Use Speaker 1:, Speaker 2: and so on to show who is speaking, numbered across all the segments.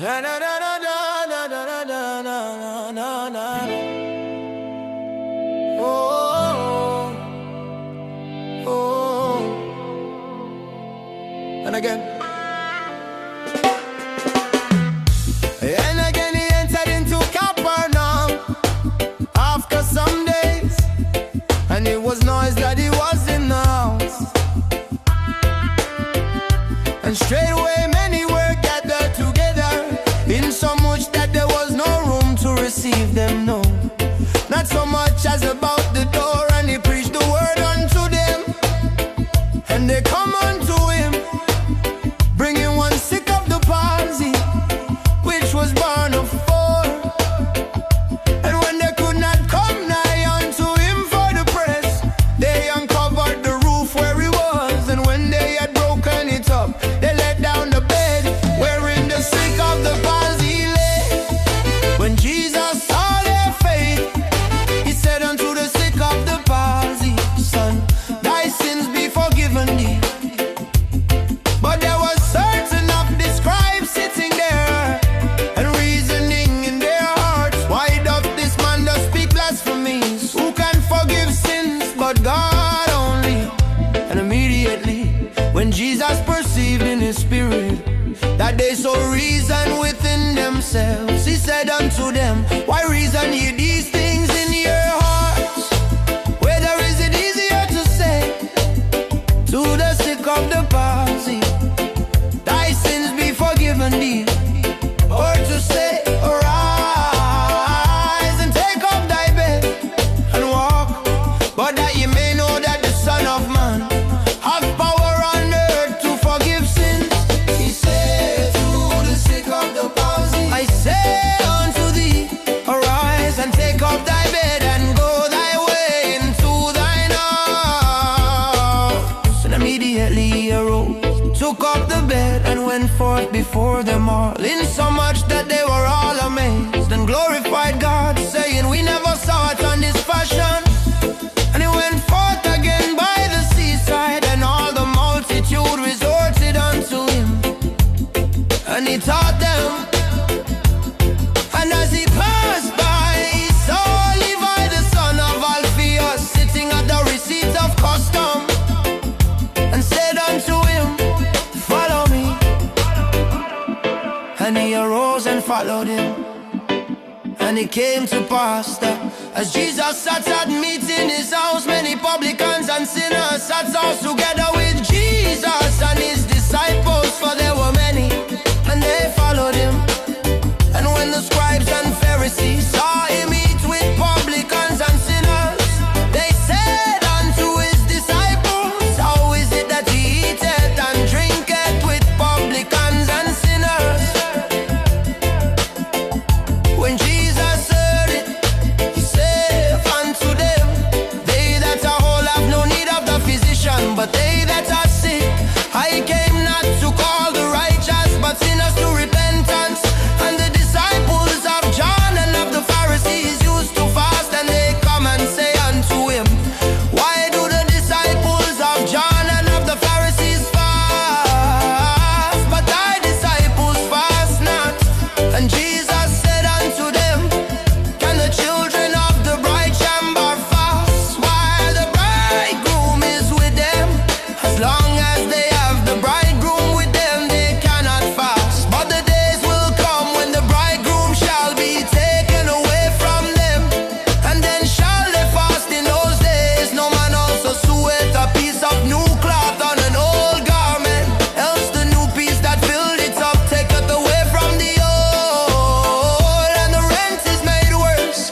Speaker 1: Na, na, na, na, na, na, na, na, na, na. Oh, oh. And again. And again he entered into Capernaum after some days, and it was noise that he was in the house. And straightway many were gathered together, insomuch that there was no room to receive them, no, not so much as about the door. And he preached the word unto them, and they come unto him, bringing one sick of the palsy, which was born of 4. And when they could not come nigh unto him for the press, they uncovered the roof where he was. And when they had broken it up, they let down the bed wherein the sick of the palsy lay. When Jesus saw their faith, he said unto the sick of the palsy, Son, thy sins be forgiven thee. But there was certain of the scribes sitting there, and reasoning in their hearts, why doth this man does speak blasphemies? Who can forgive sins but God only? And immediately, when Jesus perceived in his spirit that they so reason within themselves, he said unto them, Why reason ye these things in your hearts? Whether is it easier to say to the sick of the palsy, thy sins be forgiven thee, or to say, Arise and take up thy bed and walk? But that ye may know that the Son of Man hath power on earth to forgive sins, he said to the sick of the palsy, I say unto thee, arise and take up thy bed and go thy way into thine house. And immediately he arose, took up the bed, and went forth before them all, insomuch that they were all amazed, and glorified God, saying, We never saw it on this fashion. And he went forth again by the seaside, and all the multitude resorted unto him, and he taught them. And as he passed by, he saw Levi the son of Alphaeus sitting at the receipt of custom, and said unto him, Follow me. And he arose and followed him. And it came to pass that as Jesus sat at meat in his house, many publicans and sinners sat house together with Jesus and his disciples, for there were many, and they followed him. And when the scribes and Pharisees saw him eat with publicans and sinners, they said unto his disciples, How is it that he eateth and drinketh with publicans and sinners? When Jesus heard it, he said unto them, They that are whole have no need of the physician, but they that are sick. I came not to call the righteous, but sinners to repentance. And the disciples of John and of the Pharisees used to fast, and they come and say unto him, Why do the disciples of John and of the Pharisees fast, but thy disciples fast not? And Jesus said unto them, Can the children of the bride chamber fast while the bridegroom is with them? As long as they have the bridegroom with them, they cannot fast. But the days will come when the bridegroom shall be taken away from them, and then shall they fast in those days. No man also seweth a piece of new cloth on an old garment, else the new piece that filled it up taketh away from the old, and the rent is made worse.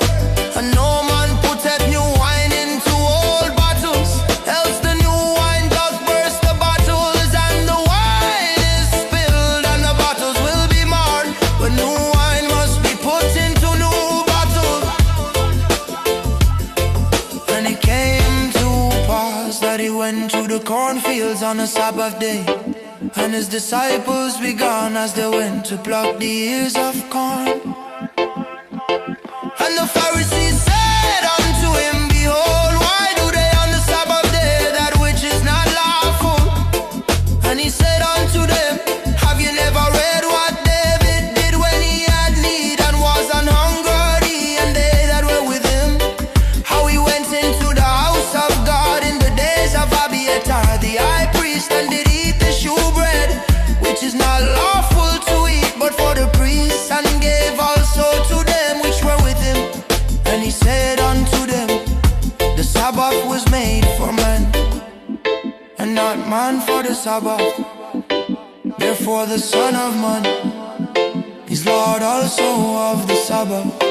Speaker 1: And no man putteth new wine into old bottles, else the new wine doth burst the bottles, and the wine is spilled, and the bottles will be marred. But new wine must be put into new bottles. And it came to pass that he went to the cornfields on a Sabbath day, and his disciples began as they went to pluck the ears of corn. And the Pharisees said unto him, Behold, why do they on the Sabbath day that which is not lawful? And he said unto them, Have you never read what David did when man for the Sabbath. Therefore the Son of Man is Lord also of the Sabbath.